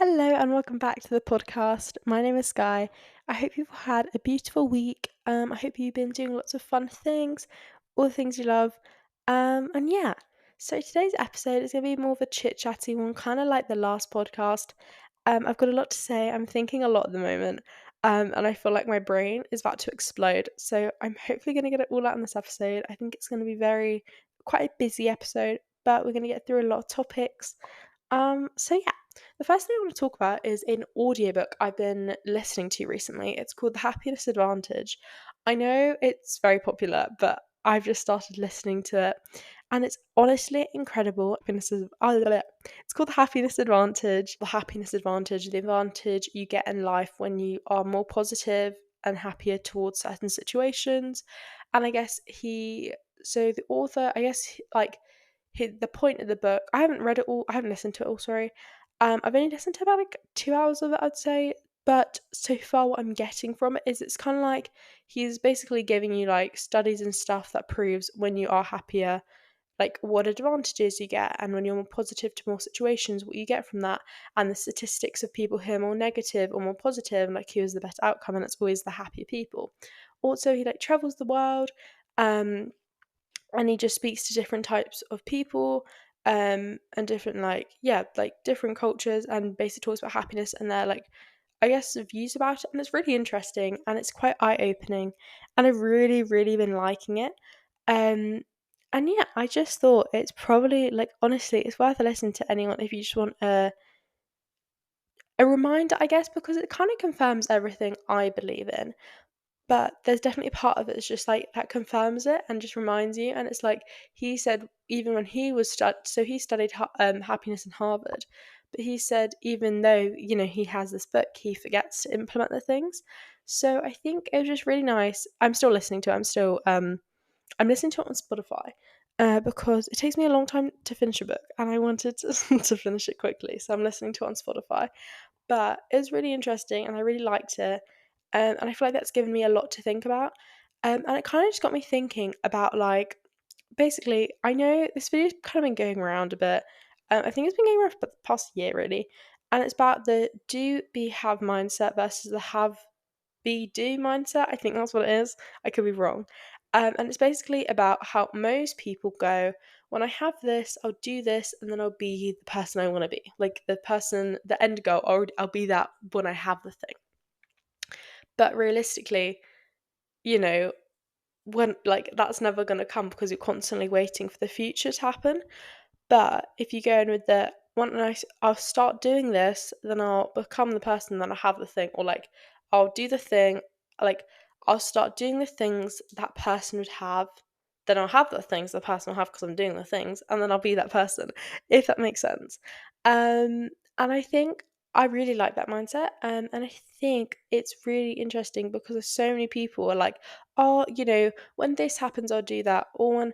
Hello and welcome back to the podcast. My name is Sky. I hope you've had a beautiful week. I hope you've been doing lots of fun things, all the things you love. And yeah, so today's episode is going to be more of a chit chatty one, kind of like the last podcast. I've got a lot to say. I'm thinking a lot at the moment, and I feel like my brain is about to explode. So I'm hopefully going to get it all out in this episode. I think it's going to be quite a busy episode, but we're going to get through a lot of topics. So yeah, the first thing I want to talk about is an audiobook I've been listening to recently. It's called The Happiness Advantage. I know it's very popular, but I've just started listening to it and it's honestly incredible. It's called The Happiness Advantage. The Happiness Advantage, the advantage you get in life when you are more positive and happier towards certain situations. And I guess the author, the point of the book. I haven't read it all. I haven't listened to it all. Sorry. I've only listened to about like 2 hours of it, I'd say. But so far, what I'm getting from it is it's kind of like he's basically giving you like studies and stuff that proves when you are happier, like what advantages you get, and when you're more positive to more situations, what you get from that, and the statistics of people who are more negative or more positive, like who has the best outcome, and it's always the happier people. Also, he like travels the world. Um, and he just speaks to different types of people and different different cultures and basically talks about happiness and their I guess views about it, and it's really interesting and it's quite eye-opening and I've really been liking it. Um and yeah, I just thought it's probably like honestly it's worth a listen to anyone if you just want a reminder, I guess, because it kind of confirms everything I believe in, but there's definitely a part of it that's just like that confirms it and just reminds you. And it's like he said, even when he was so he studied happiness in Harvard, but he said even though he has this book, he forgets to implement the things. So I think it was just really nice. I'm still listening to it. I'm listening to it on Spotify. Because it takes me a long time to finish a book, and I wanted to, to finish it quickly, so I'm listening to it on Spotify. But it was really interesting and I really liked it. And I feel like that's given me a lot to think about. And it kind of just got me thinking about like basically, I know this video's kind of been going around a bit. I think it's been going around for the past year really. And it's about the do be have mindset versus the have be do mindset. I think that's what it is. I could be wrong. And it's basically about how most people go, when I have this, I'll do this, and then I'll be the person I want to be. Like the person, the end goal, I'll be that when I have the thing. But realistically, you know, when like that's never going to come because you're constantly waiting for the future to happen. But if you go in with the I'll start doing this, then I'll become the person, then I'll have the thing, or like I'll do the thing, like I'll start doing the things that person would have, then I'll have the things the person will have because I'm doing the things, and then I'll be that person, if that makes sense. And I think I really like that mindset, and I think it's really interesting because there's so many people are like, oh, when this happens, I'll do that, or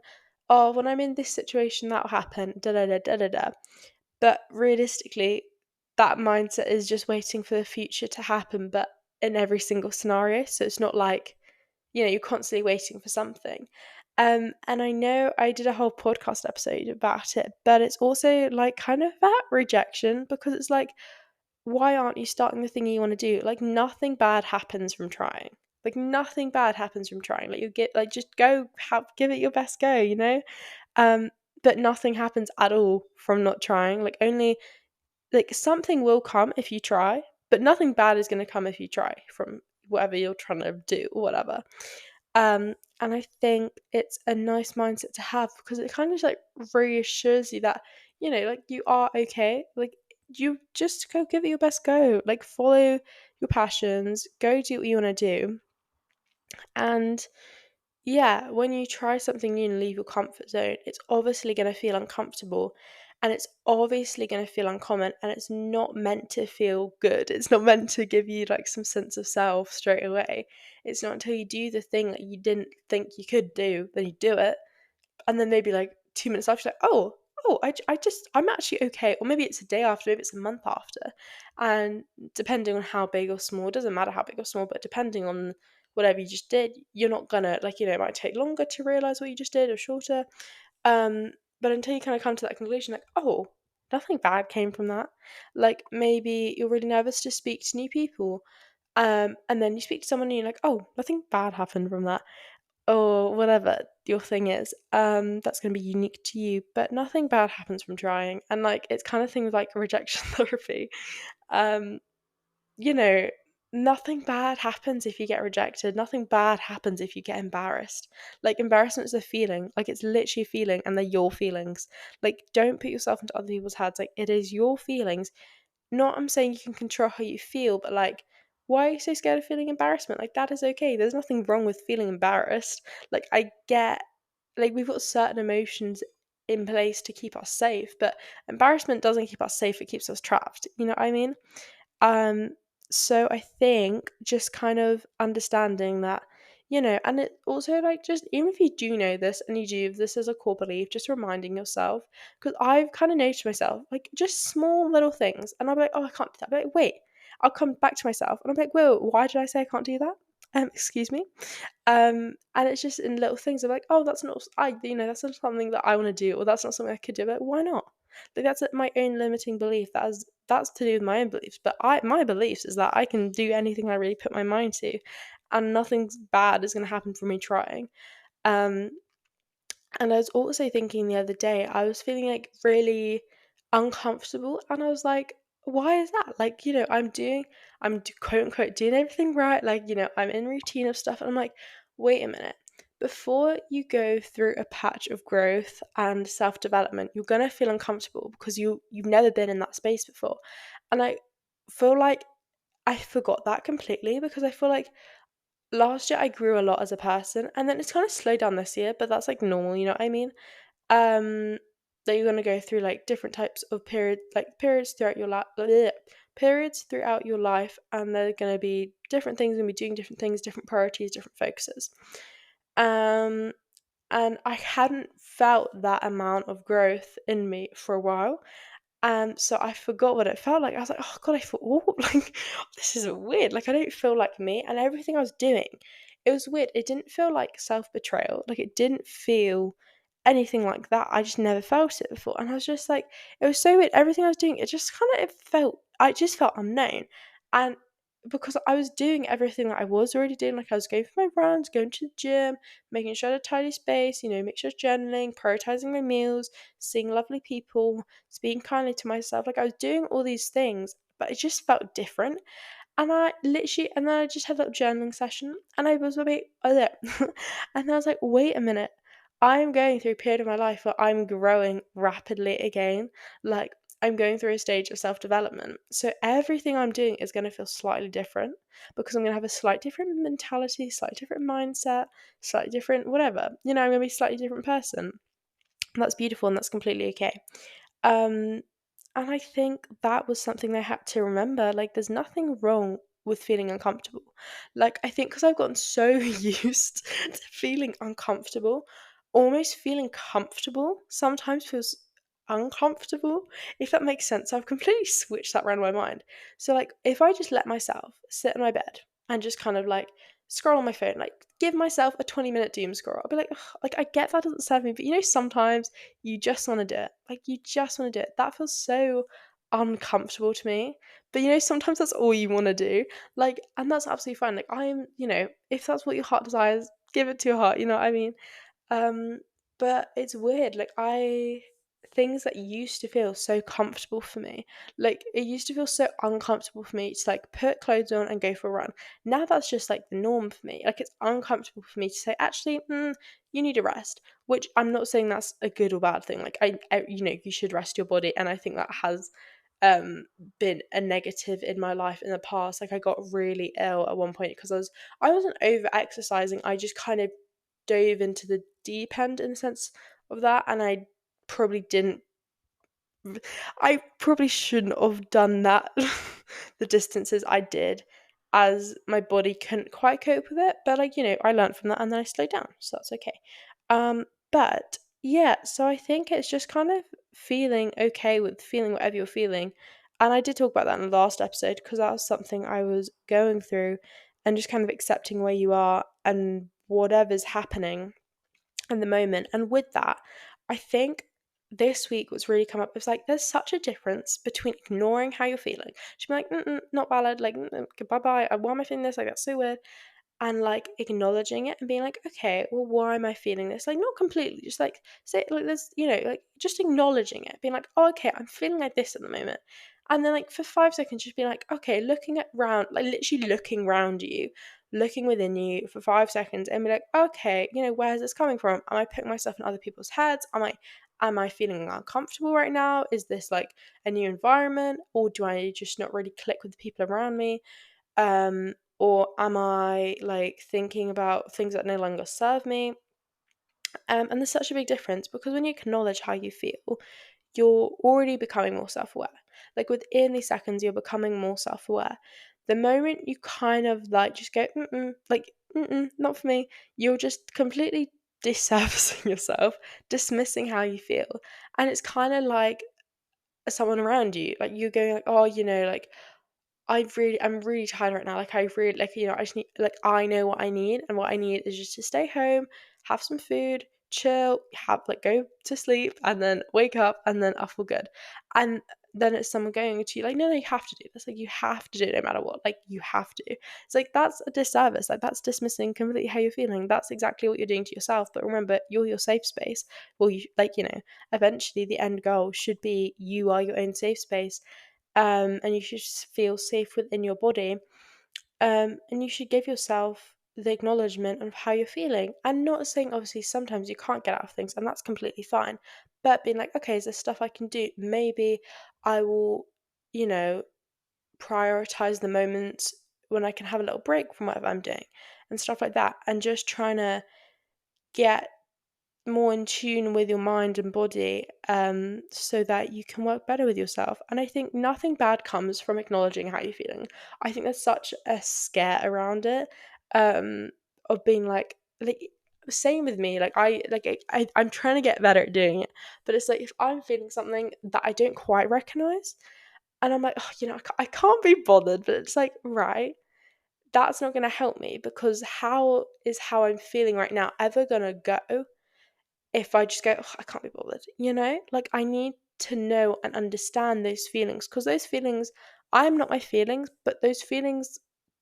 when I'm in this situation, that'll happen, da da da da da da. But realistically, that mindset is just waiting for the future to happen, but in every single scenario. So it's not like, you're constantly waiting for something. And I know I did a whole podcast episode about it, but it's also like kind of that rejection because it's like, why aren't you starting the thing you want to do? Like nothing bad happens from trying. Like nothing bad happens from trying. Like you get like just give it your best go, Um but nothing happens at all from not trying. Like only like something will come if you try, but nothing bad is going to come if you try from whatever you're trying to do or whatever. And I think it's a nice mindset to have because it kind of like reassures you that, like you are okay. Like you just go give it your best go. Like follow your passions, go do what you want to do. And yeah, when you try something new and leave your comfort zone, it's obviously going to feel uncomfortable and it's obviously going to feel uncommon and it's not meant to feel good. It's not meant to give you like some sense of self straight away. It's not until you do the thing that you didn't think you could do, then you do it. And then maybe like 2 minutes after, you're like, I'm actually okay. Or maybe it's a day after, maybe it's a month after. And depending on how big or small, it doesn't matter how big or small, but depending on whatever you just did, you're not gonna like, it might take longer to realize what you just did or shorter. Um, but until you kind of come to that conclusion, like, oh, nothing bad came from that. Like maybe you're really nervous to speak to new people, and then you speak to someone and you're like, oh, nothing bad happened from that, or whatever your thing is. That's going to be unique to you, but nothing bad happens from trying. And like it's kind of things like rejection therapy. Um, you know, nothing bad happens if you get rejected. Nothing bad happens if you get embarrassed. Like, embarrassment is a feeling. Like, it's literally a feeling, and they're your feelings. Like, don't put yourself into other people's heads. Like, it is your feelings. Not, I'm saying you can control how you feel, but like, why are you so scared of feeling embarrassment? Like, that is okay. There's nothing wrong with feeling embarrassed. Like, I get, like, we've got certain emotions in place to keep us safe, but embarrassment doesn't keep us safe, it keeps us trapped. You know what I mean? Um, so I think just kind of understanding that, and it also like just even if you do know this and you do this as a core belief, just reminding yourself, because I've kind of noticed myself, like just small little things, and I'll be like, oh, I can't do that. But like, wait, I'll come back to myself and I'm like, wait, why did I say I can't do that? Excuse me. And it's just in little things. I'm like, oh, that's not that's not something that I want to do, or that's not something I could do. But why not? Like that's my own limiting belief. That's to do with my own beliefs. But my beliefs is that I can do anything I really put my mind to, and nothing's bad is going to happen from me trying. Um, and I was also thinking the other day, I was feeling like really uncomfortable, and I was like, why is that? Like, quote unquote doing everything right. Like, I'm in routine of stuff, and I'm like, wait a minute. Before you go through a patch of growth and self development, you're gonna feel uncomfortable because you've never been in that space before, and I feel like I forgot that completely because I feel like last year I grew a lot as a person, and then it's kind of slowed down this year, but that's like normal, you know what I mean? um that you're going to go through like different types of periods throughout your life, and they're going to be different things, going to be doing different things, different priorities, different focuses. um and I hadn't felt that amount of growth in me for a while, and so I forgot what it felt like. I was like, oh god, I feel like this is weird. Like I don't feel like me, and everything I was doing, it was weird. It didn't feel like self betrayal. Like it didn't feel anything like that. I just never felt it before, and I was just like, it was so weird. Everything I was doing, it just kind of it felt. I just felt unknown, and because I was doing everything that I was already doing, like I was going for my runs, going to the gym, making sure I had a tidy space, make sure journaling, prioritizing my meals, seeing lovely people, speaking kindly to myself. Like I was doing all these things, but it just felt different. And then I just had that journaling session, and I was a bit, oh, yeah. And I was like, wait a minute. I'm going through a period of my life where I'm growing rapidly again. Like, I'm going through a stage of self development. So, everything I'm doing is going to feel slightly different because I'm going to have a slightly different mentality, slightly different mindset, slightly different whatever. I'm going to be a slightly different person. And that's beautiful and that's completely okay. Um, and I think that was something I had to remember. Like, there's nothing wrong with feeling uncomfortable. Like, I think because I've gotten so used to feeling uncomfortable, almost feeling comfortable sometimes feels uncomfortable, if that makes sense. So I've completely switched that around in my mind. So, like, if I just let myself sit in my bed and just kind of like scroll on my phone, like, give myself a 20-minute doom scroll, I'll be like, "Ugh," like, I get that doesn't serve me, but sometimes you just want to do it. Like, you just want to do it. That feels so uncomfortable to me. But sometimes that's all you want to do. Like, and that's absolutely fine. Like, if that's what your heart desires, give it to your heart. You know what I mean? Um, but it's weird. Like, things that used to feel so comfortable for me, like it used to feel so uncomfortable for me to like put clothes on and go for a run. Now that's just like the norm for me. Like, it's uncomfortable for me to say, actually, you need a rest. Which I'm not saying that's a good or bad thing. Like, you should rest your body, and I think that has been a negative in my life in the past. Like, I got really ill at one point because I wasn't over exercising. I just kind of dove into the deep end in a sense of that, and probably didn't I probably shouldn't have done that the distances I did, as my body couldn't quite cope with it. But like, I learned from that, and then I slowed down, so that's okay. But yeah, so I think it's just kind of feeling okay with feeling whatever you're feeling. And I did talk about that in the last episode because that was something I was going through, and just kind of accepting where you are and whatever's happening in the moment. And with that, I think this week what's really come up is like there's such a difference between ignoring how you're feeling. She'd be like, not valid, like bye bye. Why am I feeling this? Like that's so weird. And like acknowledging it and being like, okay, well, why am I feeling this? Like not completely, just like say like there's like just acknowledging it, being like, oh, okay, I'm feeling like this at the moment. And then like for 5 seconds, just be like, okay, looking at round, like literally looking round you, looking within you for 5 seconds and be like, okay, where's this coming from? Am I putting myself in other people's heads? Am I feeling uncomfortable right now? Is this like a new environment? Or do I just not really click with the people around me? Or am I like thinking about things that no longer serve me? And there's such a big difference because when you acknowledge how you feel, you're already becoming more self aware. Like within these seconds, you're becoming more self aware. The moment you kind of like just go, not for me, you're just completely disservicing yourself, dismissing how you feel. And it's kind of like someone around you, like you're going like, oh, like I'm really tired right now. Like I really like I just need like I know what I need, and what I need is just to stay home, have some food, chill, have like go to sleep, and then wake up, and then I feel good. And then it's someone going to you like, no, you have to do this. Like you have to do it no matter what. Like you have to. It's like that's a disservice. Like that's dismissing completely how you're feeling. That's exactly what you're doing to yourself. But remember, you're your safe space. Well, eventually the end goal should be you are your own safe space, and you should just feel safe within your body, and you should give yourself the acknowledgement of how you're feeling, and not saying obviously sometimes you can't get out of things and that's completely fine, but being like, okay, is there stuff I can do? Maybe I will you know prioritize the moments when I can have a little break from whatever I'm doing and stuff like that, and just trying to get more in tune with your mind and body, so that you can work better with yourself. And I think nothing bad comes from acknowledging how you're feeling. I think there's such a scare around it, um, of being like same with me. Like I'm trying to get better at doing it, but it's like if I'm feeling something that I don't quite recognize, and I'm like, oh, I can't be bothered. But it's like, right, that's not going to help me, because how I'm feeling right now ever gonna go if I just go, "Ugh, I can't be bothered?" Like I need to know and understand those feelings, because those feelings, I'm not my feelings, but those feelings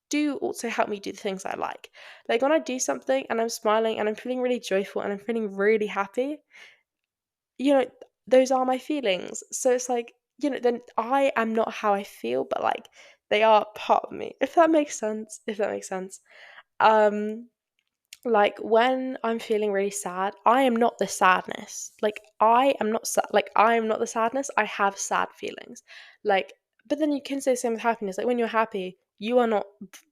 do also help me do the things I like. Like when I do something and I'm smiling and I'm feeling really joyful and I'm feeling really happy, you know, those are my feelings. So it's like, then I am not how I feel, but like they are part of me. If that makes sense. If that makes sense. Um like when I'm feeling really sad, I am not the sadness. Like I am not sad. Like I am not the sadness. I have sad feelings. Like, but then you can say the same with happiness. Like when you're happy, you are not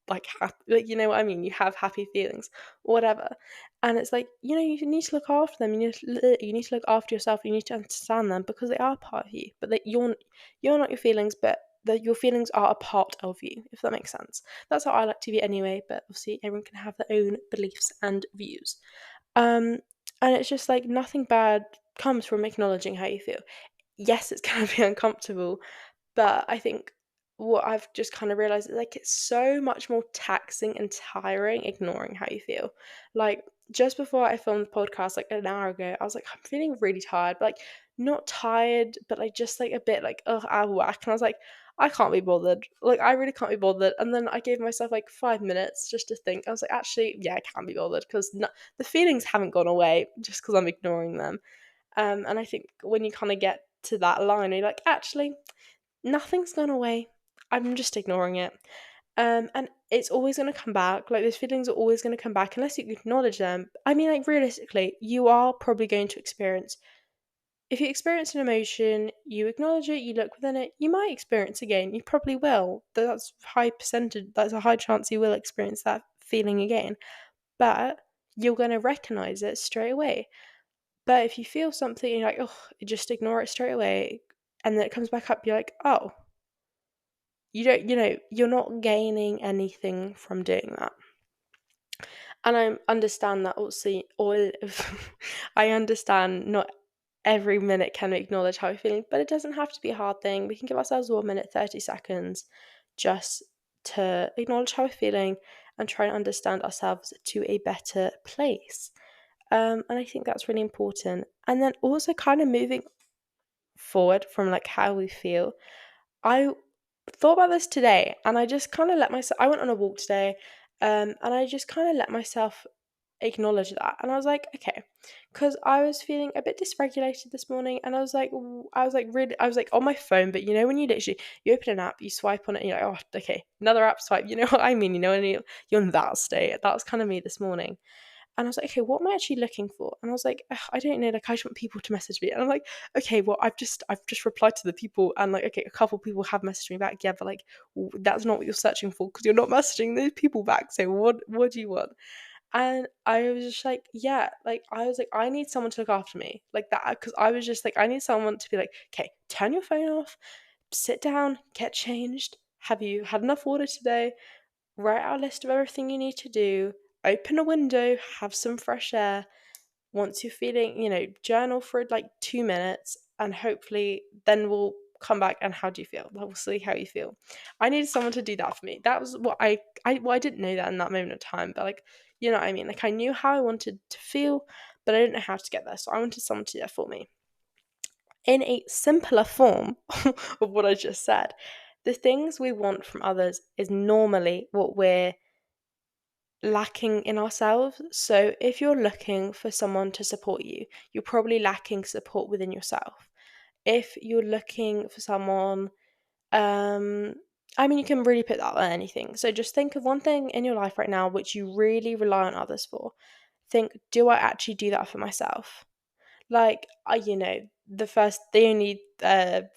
like happy. Like you know what I mean. You have happy feelings, or whatever. And it's like you need to look after them. You need to look after yourself. You need to understand them because they are part of you. But that you're not your feelings, but that your feelings are a part of you. If that makes sense. That's how I like to view it anyway, but obviously everyone can have their own beliefs and views. Um, and it's just like nothing bad comes from acknowledging how you feel. Yes, it's gonna be uncomfortable, but I think what I've just kind of realized is like it's so much more taxing and tiring ignoring how you feel. Like just before I filmed the podcast like an hour ago, I was like, I'm feeling really tired, but like not tired, but like just like a bit like out of whack. And I was like, I can't be bothered. Like I really can't be bothered. And then I gave myself like 5 minutes just to think. I was like, actually, yeah, I can't be bothered because the feelings haven't gone away just because I'm ignoring them. And I think when you kind of get to that line, you're like, actually, nothing's gone away. I'm just ignoring it. And it's always going to come back. Like, those feelings are always going to come back unless you acknowledge them. I mean, like, realistically, you are probably going to experience, if you experience an emotion, you acknowledge it, you look within it, you might experience again. You probably will. That's a high chance you will experience that feeling again. But you're going to recognize it straight away. But if you feel something and you're like, oh, just ignore it straight away, and then it comes back up, you're like, oh, you're not gaining anything from doing that. And I understand that also, all of, I understand not every minute can we acknowledge how we're feeling, but it doesn't have to be a hard thing. We can give ourselves 1 minute, 30 seconds just to acknowledge how we're feeling and try and understand ourselves to a better place. And I think that's really important. And then also kind of moving forward from like how we feel. I thought about this today and I just kind of let myself, I went on a walk today, and I just kind of let myself acknowledge that. And I was like, okay, because I was feeling a bit dysregulated this morning, and I was like really, I was like on my phone, but you know when you literally you open an app, you swipe on it, and you're like, oh, okay, another app swipe. You know what I mean? You know, and you're in that state. That was kind of me this morning. And I was like, okay, what am I actually looking for? And I was like, I don't know, like I just want people to message me. And I'm like, okay, well, I've just replied to the people, and like, okay, a couple people have messaged me back, yeah, but like that's not what you're searching for because you're not messaging those people back. So what do you want? And I was just like, yeah, like I was like, I need someone to look after me like that, because I was just like, I need someone to be like, okay, turn your phone off, sit down, get changed. Have you had enough water today? Write out a list of everything you need to do. Open a window, have some fresh air. Once you're feeling, journal for like 2 minutes, and hopefully then we'll come back and how do you feel? We'll see how you feel. I needed someone to do that for me. That was what I didn't know that in that moment of time, but like, you know what I mean? Like I knew how I wanted to feel, but I didn't know how to get there. So I wanted someone to do that for me. In a simpler form of what I just said, the things we want from others is normally what we're lacking in ourselves. So if you're looking for someone to support you, you're probably lacking support within yourself. If you're looking for someone, um I mean, you can really put that on anything. So just think of one thing in your life right now which you really rely on others for. Think, do I actually do that for myself? Like, the only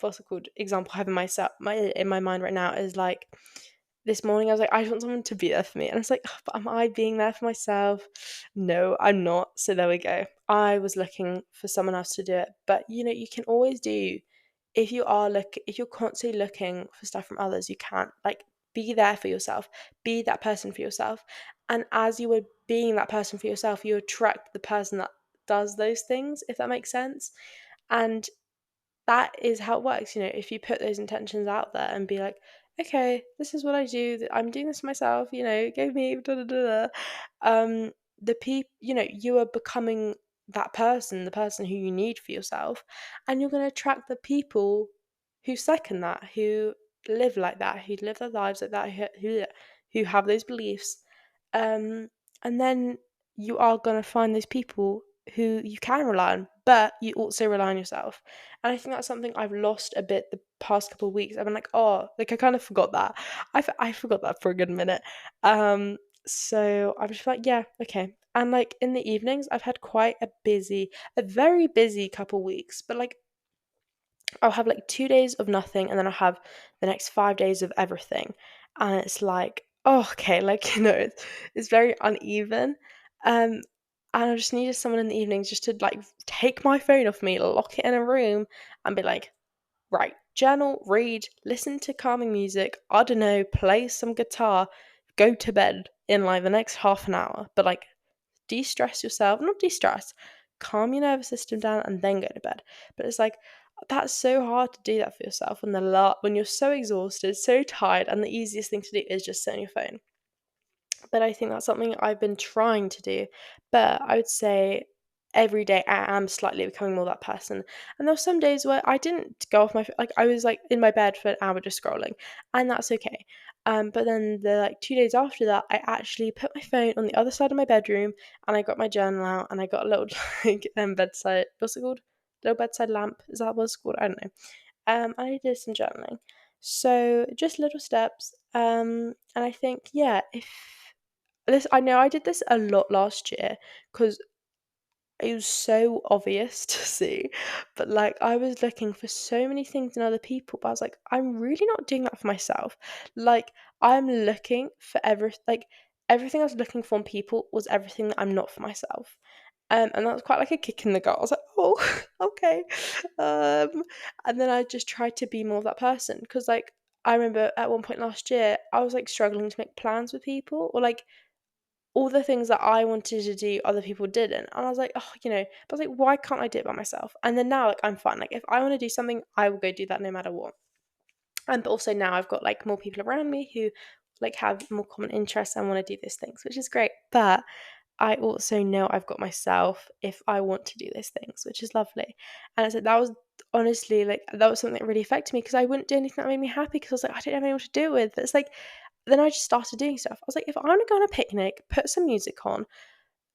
what's it called example I have in my mind right now is like this morning I was like, I just want someone to be there for me. And I was like, "Ugh, but am I being there for myself? No, I'm not." So there we go. I was looking for someone else to do it. But you can always do, if you're constantly looking for stuff from others, you can't like be there for yourself, be that person for yourself. And as you were being that person for yourself, you attract the person that does those things, if that makes sense. And that is how it works. If you put those intentions out there and be like, okay, this is what I do, I'm doing this myself, give me da da da da. The people, you are becoming that person, the person who you need for yourself, and you're going to attract the people who second that, who live like that, who live their lives like that, who have those beliefs. And then you are going to find those people who you can rely on, but you also rely on yourself. And I think that's something I've lost a bit the past couple of weeks. I've been like, oh, like I kind of forgot that. I forgot that for a good minute. So I'm just like, yeah, okay. And like in the evenings, I've had quite a very busy couple weeks, but like I'll have like 2 days of nothing, and then I'll have the next 5 days of everything. And it's like, oh, okay, like, it's very uneven. Um, and I just needed someone in the evenings just to like take my phone off me, lock it in a room, and be like, right, journal, read, listen to calming music, I don't know, play some guitar, go to bed in like the next half an hour. But like de-stress yourself, not de-stress, calm your nervous system down and then go to bed. But it's like that's so hard to do that for yourself when you're so exhausted, so tired, and the easiest thing to do is just sit on your phone. But I think that's something I've been trying to do. But I would say every day I am slightly becoming more that person. And there were some days where I didn't go off like I was like in my bed for an hour just scrolling, and that's okay. But then the like 2 days after that, I actually put my phone on the other side of my bedroom, and I got my journal out, and I got a little like bedside, what's it called? Little bedside lamp. Is that what it's called? I don't know. And I did some journaling. So just little steps. And I think, yeah, if this, I know I did this a lot last year because it was so obvious to see. But like I was looking for so many things in other people, but I was like, I'm really not doing that for myself. Like I'm looking for everything I was looking for in people was everything that I'm not for myself. And that was quite like a kick in the gut. I was like, oh, okay. And then I just tried to be more of that person because, like, I remember at one point last year, I was like struggling to make plans with people, or like all the things that I wanted to do, other people didn't. And I was like, oh, but I was like, why can't I do it by myself? And then now, like, I'm fine. Like, if I want to do something, I will go do that no matter what. And but also now I've got like more people around me who like have more common interests and want to do these things, which is great. But I also know I've got myself if I want to do those things, which is lovely. And I said that was honestly like that was something that really affected me because I wouldn't do anything that made me happy because I was like, I don't have anyone to do it with. But it's like then I just started doing stuff. I was like, if I want to go on a picnic, put some music on,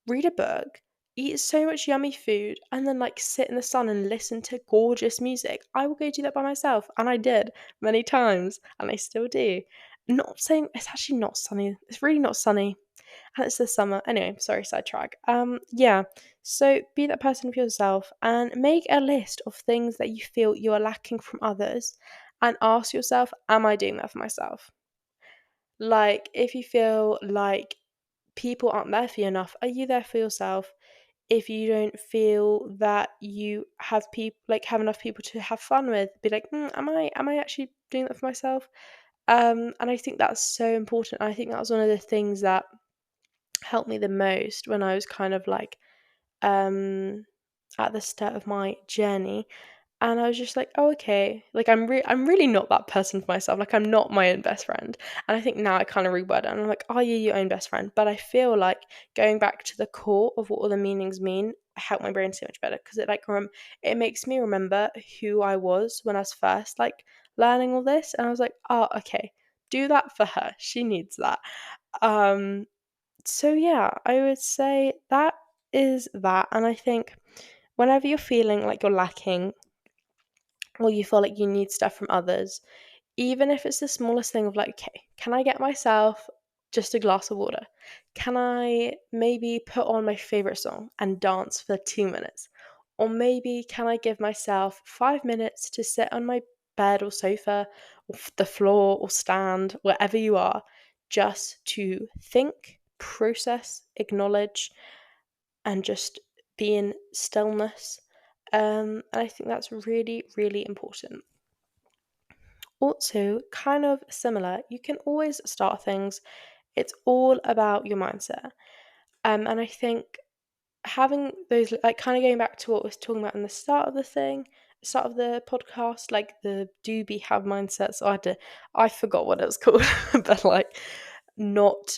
read a book, eat so much yummy food, and then like sit in the sun and listen to gorgeous music, I will go do that by myself. And I did many times, and I still do. Not saying it's actually not sunny. It's really not sunny. And it's the summer. Anyway, sorry, sidetrack. Yeah. So be that person for yourself and make a list of things that you feel you are lacking from others and ask yourself, am I doing that for myself? Like, if you feel like people aren't there for you enough, are you there for yourself? If you don't feel that you have people like have enough people to have fun with, be like, am I actually doing that for myself? And I think that's so important. I think that was one of the things that helped me the most when I was kind of like um at the start of my journey. And I was just like, oh, okay. Like I'm really not that person for myself. Like I'm not my own best friend. And I think now I kind of reword it and I'm like, are you your own best friend? But I feel like going back to the core of what all the meanings mean helped my brain so much better because it makes me remember who I was when I was first like learning all this. And I was like, oh, okay, do that for her. She needs that. Um so yeah, I would say that is that. And I think whenever you're feeling like you're lacking or you feel like you need stuff from others, even if it's the smallest thing of like, okay, can I get myself just a glass of water? Can I maybe put on my favorite song and dance for 2 minutes? Or maybe can I give myself 5 minutes to sit on my bed or sofa or the floor or stand, wherever you are, just to think, process, acknowledge, and just be in stillness. And I think that's really, really important. Also, kind of similar, you can always start things. It's all about your mindset. And I think having those, like, kind of going back to what we was talking about in the start of the thing, start of the podcast, like the do be have mindset. So I forgot what it was called, but like, not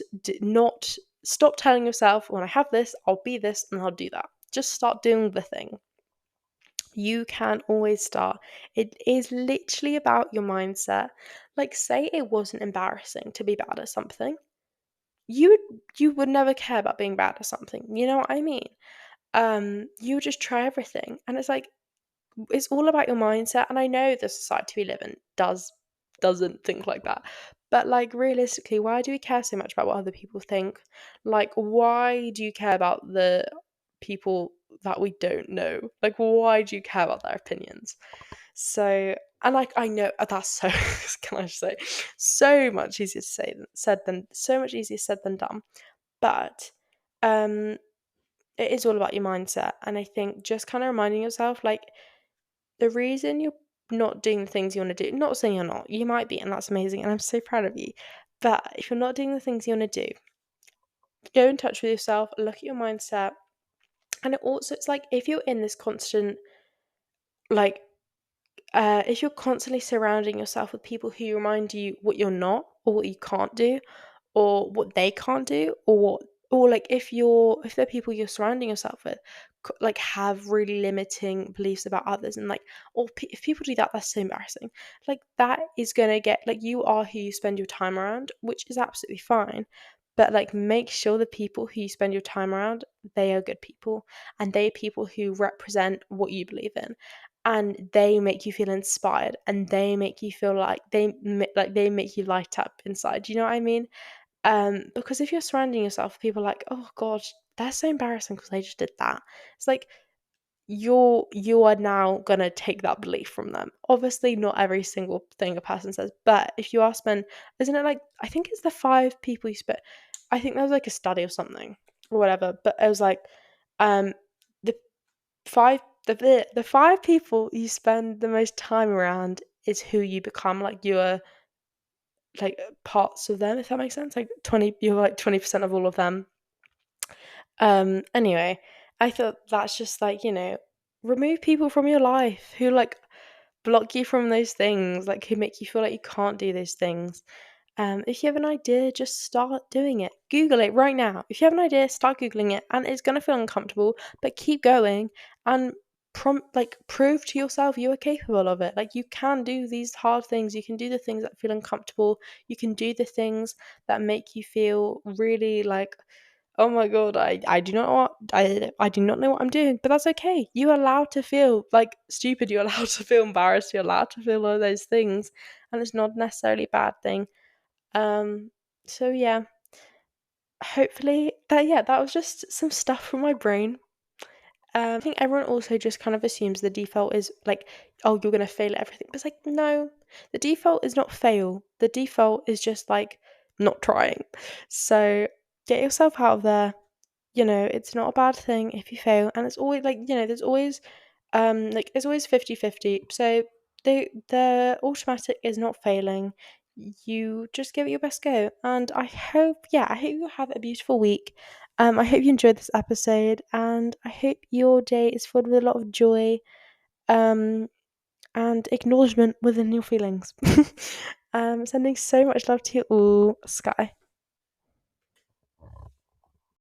stop telling yourself when I have this, I'll be this, and I'll do that. Just start doing the thing. You can always start. It is literally about your mindset. Like, say it wasn't embarrassing to be bad at something. You would never care about being bad at something. You know what I mean? You would just try everything. And it's like it's all about your mindset. And I know the society we live in doesn't think like that. But like realistically, why do we care so much about what other people think? Like, why do you care about the people that we don't know? Like, why do you care about their opinions? So, and like I know that's so can I just say so much easier to say than said than so much easier said than done. But um it is all about your mindset. And I think just kind of reminding yourself, like, the reason you're not doing the things you want to do, not saying you're not, you might be, and that's amazing, and I'm so proud of you. But if you're not doing the things you want to do, go in touch with yourself, look at your mindset. And it also, it's like if you're in this constant, like, if you're constantly surrounding yourself with people who remind you what you're not or what you can't do, or what they can't do, or like if there are people you're surrounding yourself with like have really limiting beliefs about others, and like if people do that, that's so embarrassing. Like that is gonna get like you are who you spend your time around, which is absolutely fine. But like make sure the people who you spend your time around, they are good people, and they are people who represent what you believe in, and they make you feel inspired, and they make you feel like they make you light up inside. Do you know what I mean? Because if you're surrounding yourself with people like, oh god, they're so embarrassing because they just did that. It's like you are now gonna take that belief from them. Obviously, not every single thing a person says, but if you are spend, isn't it like I think it's the 5 people you spend. I think there was like a study or something or whatever, but it was like, the the 5 people you spend the most time around is who you become. Like you're like parts of them, if that makes sense. Like 20, you're like 20% of all of them. Anyway, I thought that's just like, remove people from your life who like block you from those things, like who make you feel like you can't do those things. If you have an idea, just start doing it. Google it right now. If you have an idea, start Googling it, and it's gonna feel uncomfortable, but keep going and prove to yourself you are capable of it. Like, you can do these hard things, you can do the things that feel uncomfortable, you can do the things that make you feel really like, oh my god, I do not know what I do not know what I'm doing, but that's okay. You're allowed to feel like stupid, you're allowed to feel embarrassed, you're allowed to feel all those things, and it's not necessarily a bad thing. Um, so yeah, hopefully that was just some stuff from my brain. I think everyone also just kind of assumes the default is like, oh, you're gonna fail at everything. But it's like, no, the default is not fail. The default is just like not trying. So get yourself out of there. It's not a bad thing if you fail, and it's always like, there's always it's always 50-50. So the automatic is not failing. You just give it your best go. And I hope you have a beautiful week. I hope you enjoyed this episode, and I hope your day is filled with a lot of joy, um, and acknowledgement within your feelings. Sending so much love to you all, Sky.